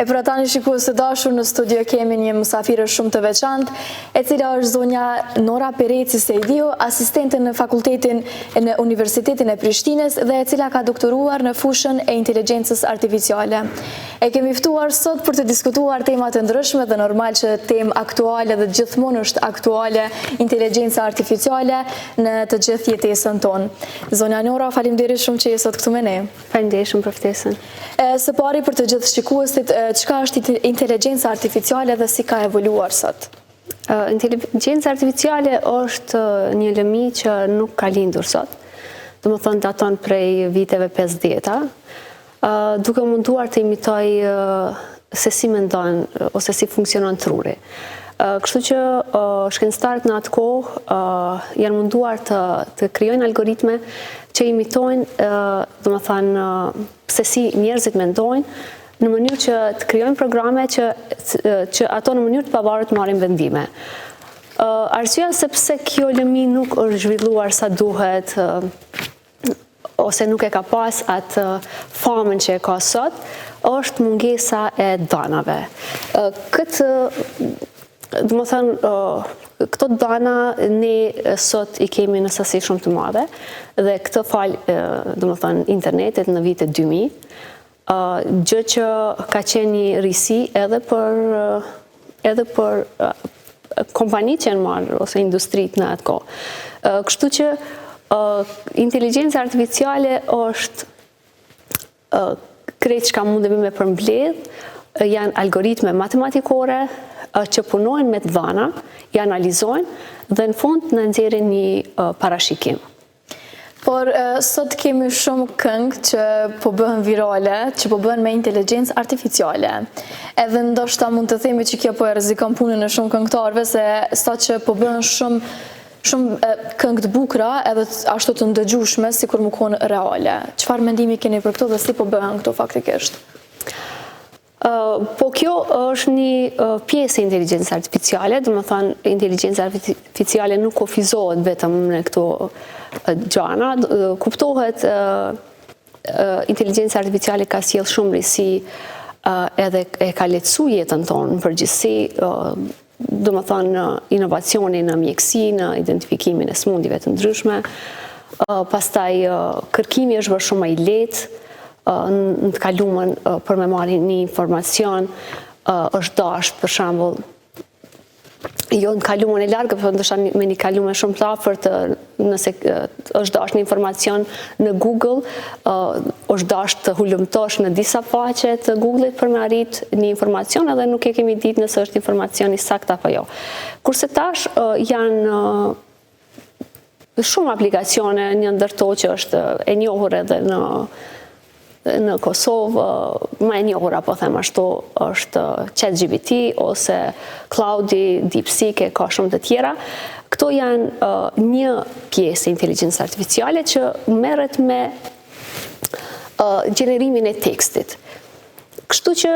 E për ata një shikues të dashur, në studio kemi një mysafire shumë të veçantë, e cila është zonja Nora Pereci Sejdiu, asistente në fakultetin në Universitetin e Prishtinës dhe e cila ka doktoruar në fushën e inteligjencës artificiale. E kemi ftuar sot për të diskutuar temat e ndryshme dhe normal që temë aktuale dhe gjithmonë është aktuale inteligjenca artificiale në të gjithë jetesën tonë. Zonja Nora, faleminderit shumë që je sot këtu me ne. Faleminderit shumë për ftesën. Së pari për të gjithë shikuesit, çka është inteligjenca artificiale dhe si ka evoluar sot? Inteligjenca artificiale është një lëmi që nuk ka lindur sot. Domethënë daton prej viteve 50-ta, duke munduar të imitoj se si mendon ose si funksionon truri. Kështu që shkencëtarët në atë kohë janë munduar të krijojnë algoritme që imitojnë, domethënë, se si njerëzit mendojnë, në mënyrë që të krijojnë programe që ato në mënyrë të pavarur të marrin vendime. Arsyeja sepse kjo lëmi nuk është zhvilluar sa duhet, ose nuk e ka pas atë famën që e ka sot, është mungesa e danave. Këto dana ne sot i kemi në sasi shumë të madhe dhe këtë falë internetit në vitet 2000, gjë që ka qenë një risi edhe për kompanitë që janë marrë ose industrit në atë kohë. Kështu që inteligjenca artificiale është krejt çka mundemi me përmbledh, janë algoritme matematikore që punojnë me dhana, i analizojnë dhe në fund në nxjerrin një parashikim. Por sot kemi shumë këngë që po bëhen virale, që po bëhen me inteligjencë artificiale. Edhe ndoshta mund të themi që kjo po e rrezikon punën e shumë këngëtarëve, se sot që po bëhen shumë këngë të bukura edhe ashtu të ndëgjueshme sikur më konë reale. Çfarë mendimi keni për këto dhe si po bëhen këto faktikisht? Po kjo është një pjesë e inteligjencës artificiale, domethënë inteligjenca artificiale nuk kufizohet vetëm në këto gjana, kuptohet inteligjenca artificiale ka sjell shumë risi edhe e ka lehtësuar jetën tonë në përgjithësi, domethënë inovacioni në mjekësi, në identifikimin e smundjeve të ndryshme, pastaj kërkimi është bërë shumë më i lehtë. Në të kaluamën për me marrë një informacion është dashur, për shembull, jo në kaluamën e largët, por ndoshta me një kaluam shumë të afërt, nëse është dashur një informacion në Google, është dashur të hulumtosh në disa faqe të Google-it për me arrit një informacion edhe nuk e kemi ditë nëse është informacion i saktë apo jo. Kurse tash janë shumë aplikacione, një ndër to që është e njohur edhe në Kosovë, më e njohur apo them ashtu është ChatGPT ose Claude, DeepSeek, ka shumë të tjera. Këto janë një pjesë e inteligjencës artificiale që merret me gjenerimin e tekstit. Kështu që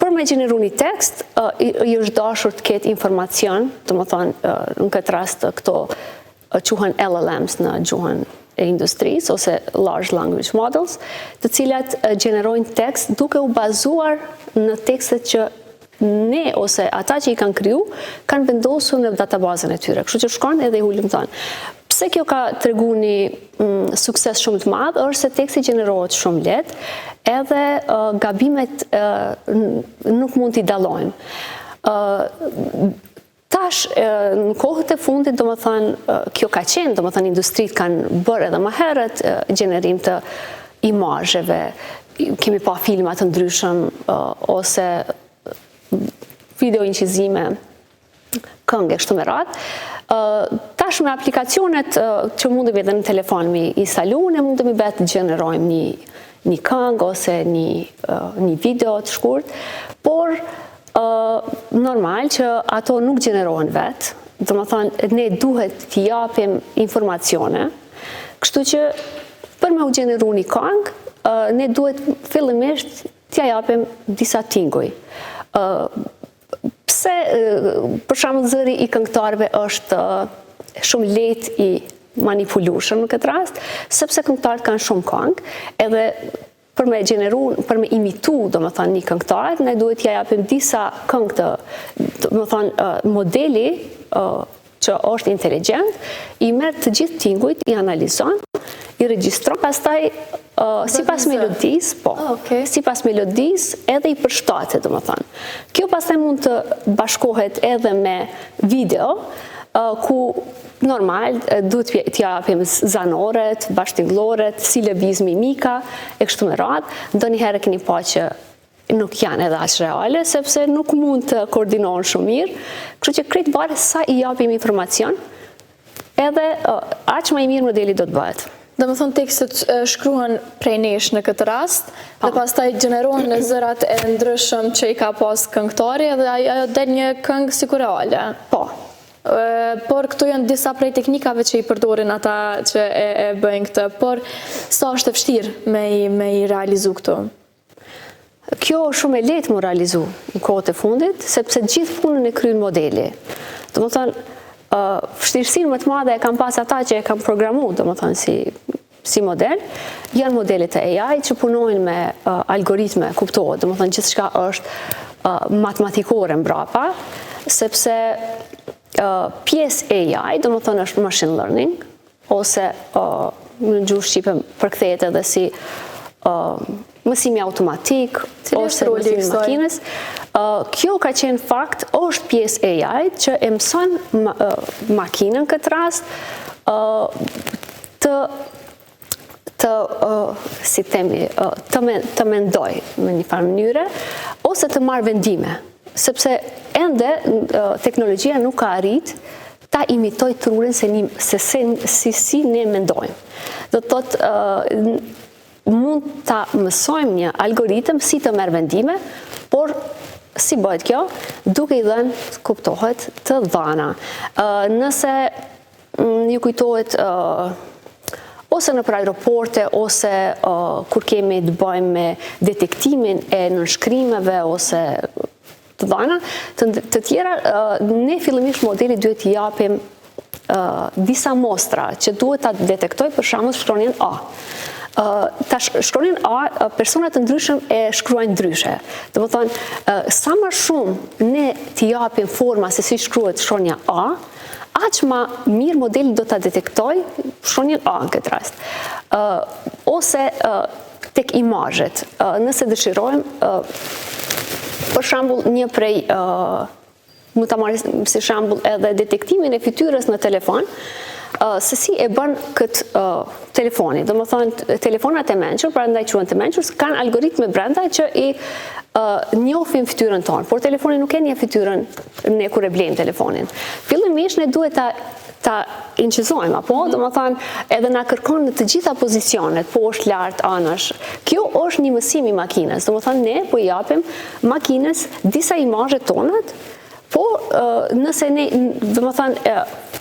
për me gjeneru një tekst, i është dashur të ketë informacion, domethënë në këtë rast këto quhen LLMs në gjuhën e industrisë ose large language models, të cilat gjenerojnë tekst duke u bazuar në tekstet që ne ose ata që i kanë kriju kanë vendosur në databazën e tyre. Kështu që shkon edhe i hulumton. Pse kjo ka treguar një sukses shumë të madh, është se teksti gjenerohet shumë lehtë, edhe gabimet nuk mund t'i dallojmë. Tash, në kohët e fundit, domethënë, kjo ka qenë, domethënë, industritë kanë bërë edhe më herët gjenerim të imazheve, kemi pa filma të ndryshëm ose video inqizime, këngë kështu me radhë. Tash me aplikacionet që mundemi edhe në telefon me instalu, ne mundemi vetë të gjenerojmë një këngë ose një video të shkurt, por normal që ato nuk gjenerohen vetë, domethënë ne duhet t'i japim informacione, kështu që për me u gjeneru një këngë, ne duhet fillimisht t'ja japim disa tinguj. Pse për shembull zëri i këngëtarëve është shumë lehtë i manipulueshëm në këtë rast, sepse këngëtarët kanë shumë këngë, edhe për me gjeneru, për me imitu, do më thënë, një këngëtar, ne duhet ja japim disa këngë të, do më thënë, modeli që është inteligent, i merr të gjithë tingujt, i analizon, i regjistron, pastaj sipas melodisë, po. Sipas melodisë edhe i përshtatet, domethënë. Kjo pastaj mund të bashkohet edhe me video, ku normal duhet t'ja japim zanoret, bashkëtingëlloret, si lëviz mimika e kështu me radhë. Ndonjëherë keni pa që nuk janë edhe aq reale, sepse nuk mund të koordinohen shumë mirë. Kështu që krejt varet sa i japim informacion, edhe aq më i mirë modeli do të bëhet. Dhe më thonë tekstet shkruhen prej nesh në këtë rast, dhe pastaj gjenerohen në zërat e ndryshëm që i ka pas këngëtari, dhe ajo del një këngë sikur reale. Po. Por këto janë disa prej teknikave që i përdorin ata që e bëjnë këtë, por sa është e vështirë me i realizu këto? Kjo është shumë e lehtë më realizu në kohët e fundit, sepse gjithë punën e kryen modeli. Do të thonë, vështirësinë më të madhe e kam pas ata që e kam programu, do të thonë si model, janë modelet e AI që punojnë me algoritme, kuptohet, do të thonë gjithçka është matematikore mbrapa, sepse pjesë AI, do të thonë është machine learning, ose në gjuhë shqipe përkthehet edhe si mësimi automatik, ose mësimi makinës. Kjo ka qenë fakt, është pjesë AI që e mëson makinën këtë rast të mendoj në një farë mënyre, ose të marrë vendime. Sepse ende teknologjia nuk ka arrit ta imitoj trurin si ne mendojmë. Do të thotë, mund ta mësojmë një algoritëm si të merr vendime, por si bëhet kjo? Duke i dhënë, kuptohet, të dhëna. Nëse ju kujtohet ose në aeroporte, ose kur kemi të bëjmë me detektimin e nënshkrimeve ose të dhëna, të tjera, ne fillimisht modeli duhet t'i japim disa mostra që duhet ta detektoj, për shembull shkronjën A. Shkronjën A, personat të ndryshëm e shkruajnë ndryshe. Do të thonë, sa më shumë ne t'i japim forma se si shkruhet shkronja A, aq më mirë modeli do ta detektoj shkronjën A në këtë rast. Ose tek imazhet. Nëse dëshirojmë, për shembull, një prej mund ta marrim si shembull edhe detektimin e fytyrës në telefon, se si e bën këtë telefoni. Do më thonë, telefonat e mençur, prandaj quhen të mençur, kanë algoritme brenda që i njohin fytyrën tonë, por telefoni nuk e njeh fytyrën ne kur e blejmë telefonin. Fillimisht ne duhet ta incizojmë, apo do më thonë, edhe na kërkon në të gjitha pozicionet, poshtë, lart, anash. Kjo është një mësim i makinës. Do më thonë, ne po i japim makinës disa imazhe tonat, po nëse ne, do më thonë,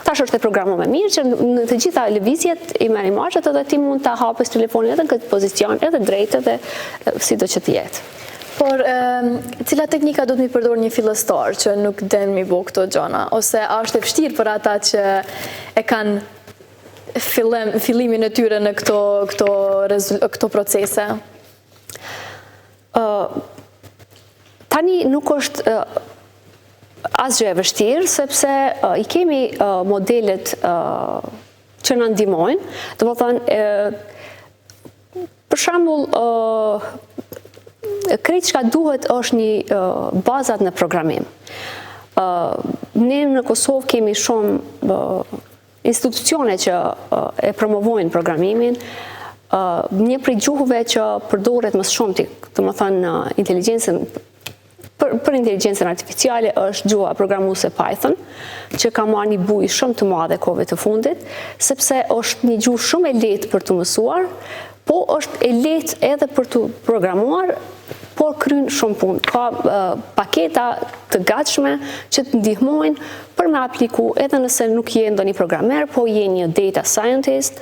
tash është e programuar mirë që në të gjitha lëvizjet i merr imazhet edhe ti mund ta hapësh telefonin edhe në këtë pozicion, edhe drejt edhe sido që të jetë. Por cila teknika do të mi përdor një fillestar që nuk den mi bo këto gjona, ose është e vështirë për ata që e kanë fillimin e tyre në këto procese? Tani nuk është asgjë e vështirë, sepse i kemi modelet që na ndihmojnë. Do të thonë, për shembull, krejt çka duhet është një bazat në programim. Ne në Kosovë kemi shumë institucione që e promovojnë programimin. Një prej gjuhëve që përdoret më shumë, do të thonë, inteligjencën për inteligjencën artificiale është gjuha programuese Python, që ka marrë një bujë shumë të madhe kohëve të fundit, sepse është një gjuhë shumë e lehtë për të mësuar, po është e lehtë edhe për të programuar, por kryen shumë punë. Ka paketa të gatshme që të ndihmojnë për me apliku, edhe nëse nuk je ndonjë programer, po je një data scientist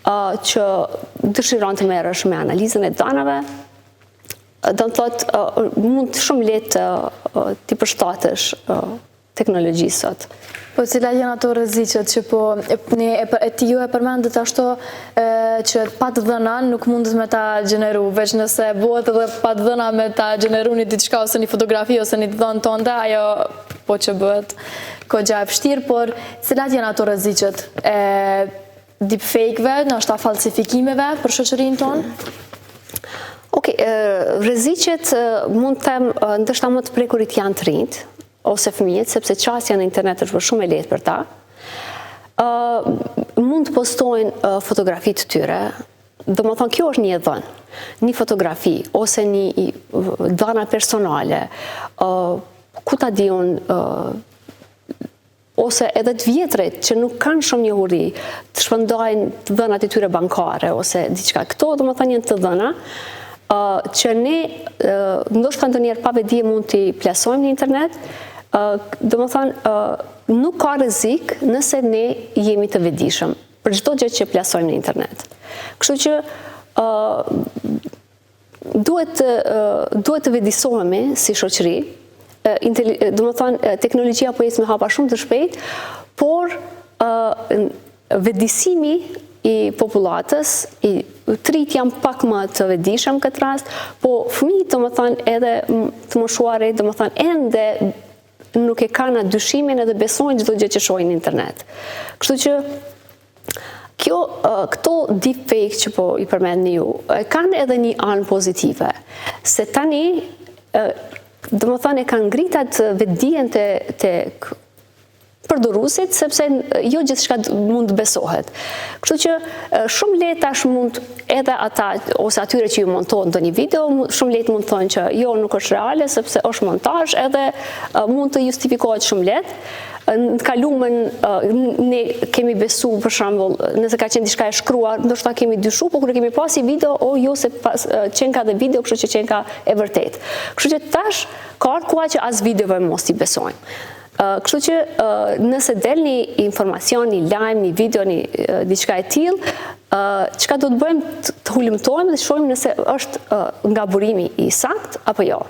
që dëshiron të merresh me analizën e danave. Do të thotë, mund shumë lehtë ti përshtatesh teknologjisë sot. Po cila janë ato rreziqet që ju e përmendët ashtu që pa të dhëna nuk mundet me ta gjeneru, veç nëse bëhet edhe pa të dhëna me ta gjeneru një diçka ose një fotografi ose një të dhënë tonde, ajo po që bëhet kogja e vështirë, por cilat janë ato rreziqet deepfake-ve, ndoshta falsifikimeve për shoqërinë tonë? Okej, rreziqet mund të them ndoshta më të prekurit janë të rinjt ose fëmijët, sepse qasja në internet është shumë e lehtë për ta. Mund të postojnë fotografi të tyre, domethënë kjo është një dhënë, një fotografi ose një dhëna personale, ku ta diun, ose edhe të vjetrit që nuk kanë shumë njohuri, të shpëndojnë të dhënat e tyre bankare ose diçka. Këto domethënë janë të dhëna që ne ndoshta ndonjëherë pa vedi mund t'i plasojmë në internet. Domethënë nuk ka rrezik nëse ne jemi të vetëdijshëm për çdo gjë që plasojmë në internet. Kështu që duhet të vetëdijsohemi si shoqëri. Domethënë teknologjia po ecë me hapa shumë të shpejt, por vetëdijsimi i popullatës, i trit janë pak më të vetëdijshëm këtë rast, po fëmijët domethënë edhe të moshuarit domethënë ende nuk e kanë dyshimin edhe besojnë çdo gjë që shohin në internet. Kështu që këto deepfake që po i përmendni ju, kanë edhe një anë pozitive, se tani domethënë e kanë ngritat vetdijen tek përdoruesit, sepse jo gjithçka mund të besohet. Kështu që shumë lehtë tash mund edhe ata ose atyre që ju montojnë ndonjë video, shumë lehtë mund të thonë që jo nuk është reale sepse është montazh, edhe mund të justifikohet shumë lehtë. Në kalumen ne kemi besu, për shembull, nëse ka qenë diçka e shkruar, ndoshta kemi dyshu, por kur kemi pasi video, jo se qenë ka dhe video, kështu që qenë ka e vërtet. Kështu që tash ka koha që as videove mos i besojmë. Kështu që nëse del një informacion, një lajm, një video, një diçka e tillë, çka do të bëjmë të hulumtojmë dhe shohim nëse është nga burimi i sakt apo jo.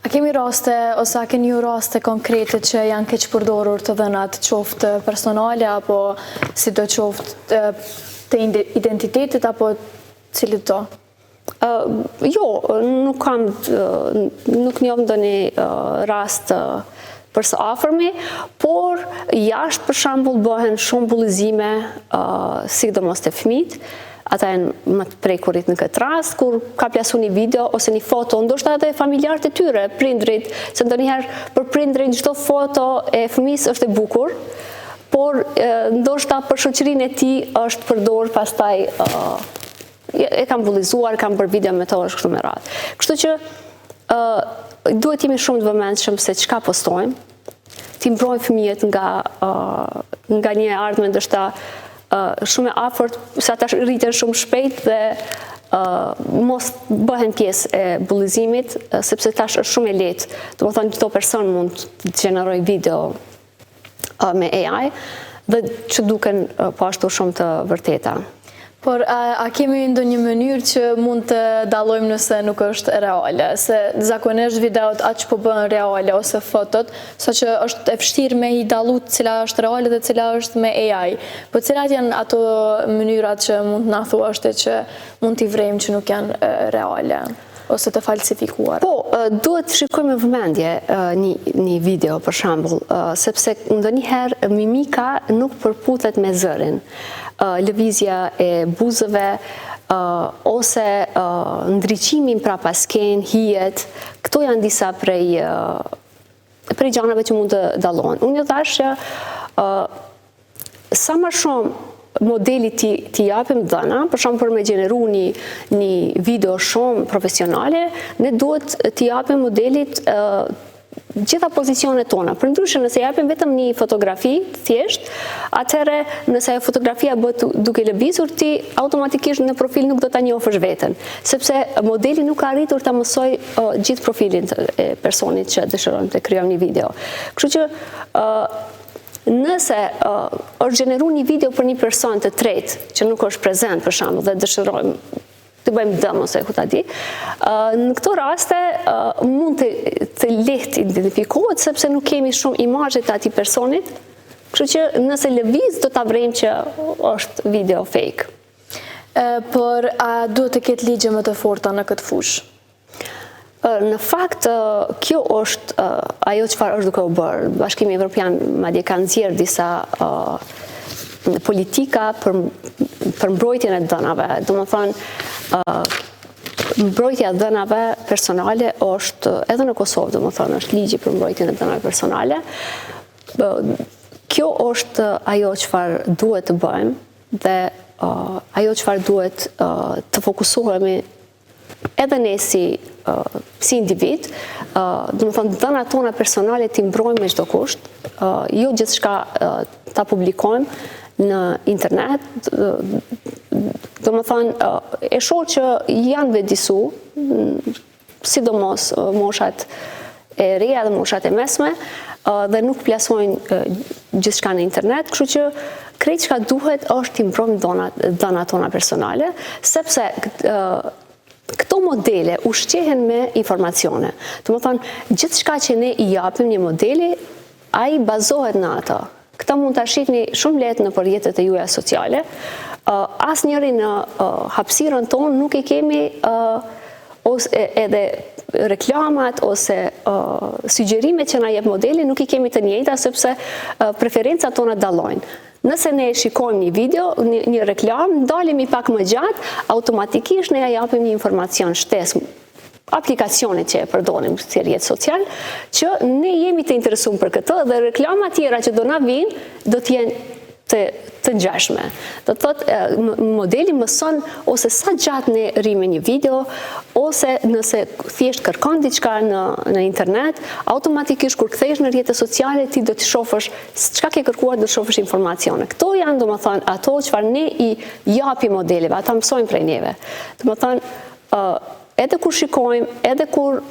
A kemi raste, ose a keni ju raste konkrete që janë keq përdorur të dhënat, qoftë personale apo sidoqoftë të identitetit apo cilit to? Jo, nuk njoh ndonjë rast për së afërmi, por jashtë për shembull bëhen shumë bullizime, sidomos te fëmijët. Ata janë më të prekurit në këtë rast, kur ka plasu një video ose një foto, ndoshta edhe familjarët e tyre, prindrit, se ndonjëherë për prindrit çdo foto e fëmijës është e bukur, por ndoshta për shoqërinë e tij është përdorur pastaj e kanë bullizuar, kanë bërë video me to është kështu me radhë. Kështu që duhet jemi shumë të vëmendshëm se çka postojmë, t'i mbrojmë fëmijët nga një ardhmë ndoshta shumë e afërt, se ata rriten shumë shpejt dhe mos bëhen pjesë e bullizimit, sepse tash është shumë e lehtë. Domethënë çdo person mund të gjenerojë video me AI dhe që duken po ashtu shumë të vërteta. Por a kemi ndonjë mënyrë që mund të dallojmë nëse nuk është reale? Se zakonisht videot aq po bëhen reale ose fotot, saqë është e vështirë me i dallu cila është reale dhe cila është me AI. Po cilat janë ato mënyrat që mund na thuash që mund t'i vrejmë që nuk janë reale ose të falsifikuar? Po, duhet të shikojmë me vëmendje një video për shembull, sepse ndonjëherë mimika nuk përputhet me zërin. Lëvizja e buzëve ose ndriqimin pra pasken, hijet, këto janë disa prej gjanave që mund të dallohen. Unë thash që sa më shumë modeli t'i japim dhëna, për shembull për me gjeneru një video shumë profesionale, ne duhet t'i japim modelit gjitha pozicionet tona. Përndryshe nëse japim vetëm një fotografi thjesht, atëherë nëse fotografia bëhet duke lëvizur, ti automatikisht në profil nuk do ta njohësh veten, sepse modeli nuk ka arritur ta mësoj gjithë profilin e personit që dëshiron të krijojë një video. Kështu që nëse është gjeneruar një video për një person të tretë që nuk është prezent për shembull dhe dëshirojmë të bëjmë dëm ose ku ta di. Në këto raste mund të lehtë identifikohet sepse nuk kemi shumë imazhe të atij personit, kështu që nëse lëviz do ta vrejmë që është video fake. Por a duhet të ketë ligje më të forta në këtë fushë? Në fakt, kjo është ajo çfarë është duke u bërë. Bashkimi Evropian madje ka nxjerrë disa politika për mbrojtjen e dhënave. Domethënë, mbrojtja e dhënave personale është edhe në Kosovë, domethënë është ligji për mbrojtjen e dhënave personale. Kjo është ajo çfarë duhet të bëjmë dhe ajo çfarë duhet të fokusohemi edhe ne si individ, domethënë dhënat tona personale t'i mbrojmë me çdo kusht, jo gjithçka ta publikojmë në internet. Domethënë e shoh që janë vedisu, sidomos moshat e reja dhe moshat e mesme, dhe nuk plasojnë gjithçka në internet, kështu që krejt çka duhet është t'i mbrojmë dhënat tona personale, sepse këto modele ushqehen me informacione. Domethënë, gjithçka që ne I japim një modeli, ai bazohet në ato. Këta mund ta shihni shumë lehtë në rrjetet e juaja sociale. Asnjëri në hapësirën tonë nuk I kemi ose edhe reklamat ose sugjerimet që na jep modeli nuk I kemi të njëjta sepse preferencat tona dallojnë. Nëse ne shikojmë një video, një reklam, ndalemi pak më gjatë, automatikisht ne ja japim një informacion shtesë, aplikacionet që e përdorim si rrjet social, që ne jemi të interesuar për këtë dhe reklama tjera që do na vinë, do të jenë të ngjashme. Do të thotë modeli mëson ose sa gjatë ne rrimë një video, ose nëse thjesht kërkon diçka në internet, automatikisht kur kthehesh në rrjetet sociale ti do të shohësh çka ke kërkuar, do të shohësh informacione. Këto janë domethënë ato çfarë ne I japim modeleve, ata mësojnë prej neve. Domethënë edhe kur shikojmë, edhe kur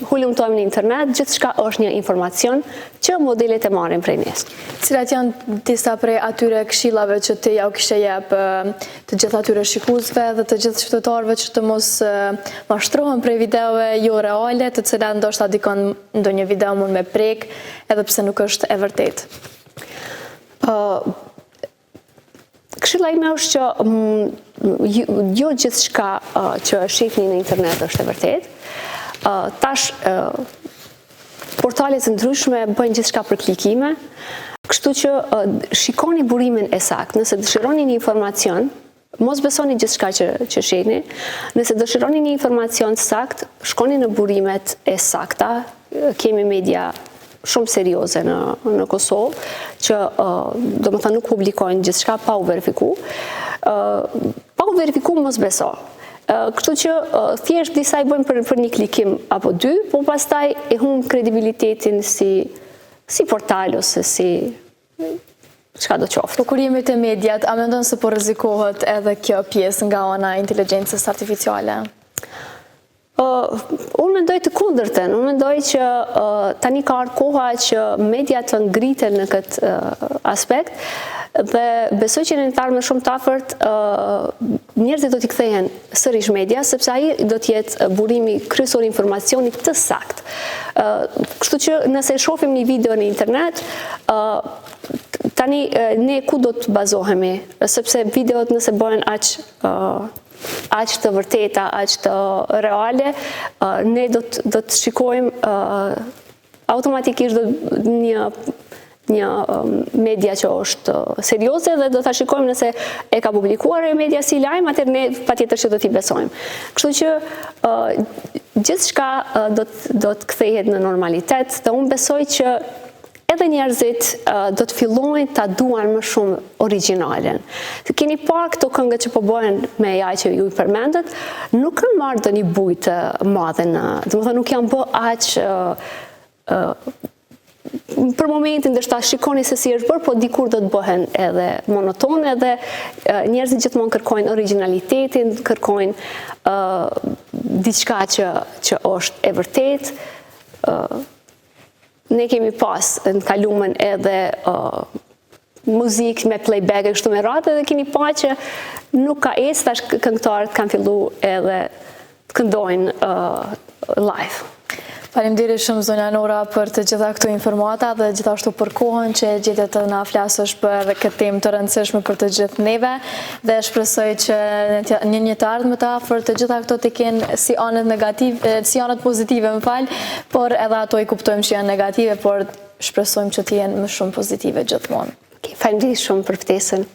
hulumtojmë në internet, gjithçka është një informacion që modelet e marrin prej nesh. Cilat janë disa prej atyre këshillave që ti ja u kishe jep të gjithë atyre shikuesve dhe të gjithë qytetarëve që të mos mashtrohen prej videove jo reale, të cilat ndoshta dikon ndonjë video mund me prek, edhe pse nuk është e vërtetë? Këshilla ime është që jo gjithçka që shihni në internet është e vërtetë. Tash portalet e ndryshme bëjnë gjithçka për klikime, kështu që shikoni burimin e saktë. Nëse dëshironi një informacion, mos besoni gjithçka që shihni. Nëse dëshironi një informacion sakt, shkoni në burimet e sakta. Kemi media shumë serioze në Kosovë, që domethënë nuk publikojnë gjithçka pa u verifiku. Pa u verifiku mos beso. Kështu që thjesht disa I bëjnë për një klikim apo dy, po pastaj e humb kredibilitetin si portal ose si çka do qoftë. Po kur jemi te mediat, a mendon se po rrezikohet edhe kjo pjesë nga ana e inteligjencës artificiale? Unë mendoj të kundërtën. Unë mendoj që tani ka ardhur koha që mediat të ngriten në këtë aspekt dhe besoj që në një tarë më shumë të afërt njerëzit do t'i kthehen sërish media, sepse ai do t'jetë burimi kryesor I informacionit të sakt. Kështu që nëse shohim një video në internet, tani ne ku do të bazohemi, sepse videot nëse bëhen aq të vërteta, aq të reale, ne do të shikojmë automatikisht një media që është serioze dhe do ta shikojmë nëse e ka publikuar e media si lajm, atëherë ne patjetër që do t'i besojmë. Kështu që gjithçka do të kthehet në normalitet dhe unë besoj që edhe njerëzit do të fillojnë ta duan më shumë origjinalen. Keni parë këto këngë që po bëhen me AI që ju I përmendët, nuk kanë marrë ndonjë bujë të madhe domethënë nuk janë bë aq për momentin ndoshta shikoni se si është bërë, po dikur do të bëhen edhe monotone dhe njerëzit gjithmonë kërkojnë origjinalitetin, kërkojnë diçka që është e vërtetë. Ne kemi pas në kalumen edhe muzikë me playback e kështu me radhë, dhe keni pa që nuk ka tash këngëtarët kanë fillu edhe të këndojnë live. Faleminderit shumë zonja Nora për të gjitha këto informata dhe gjithashtu për kohën që gjetet të na flasësh për këtë temë të rëndësishme për të gjithë neve dhe shpresoj që një të ardhme të afër të gjitha këto të kenë si anët pozitive, por edhe ato i kuptojmë që janë negative, por shpresojmë që të jenë më shumë pozitive gjithmonë. Faleminderit shumë për ftesën.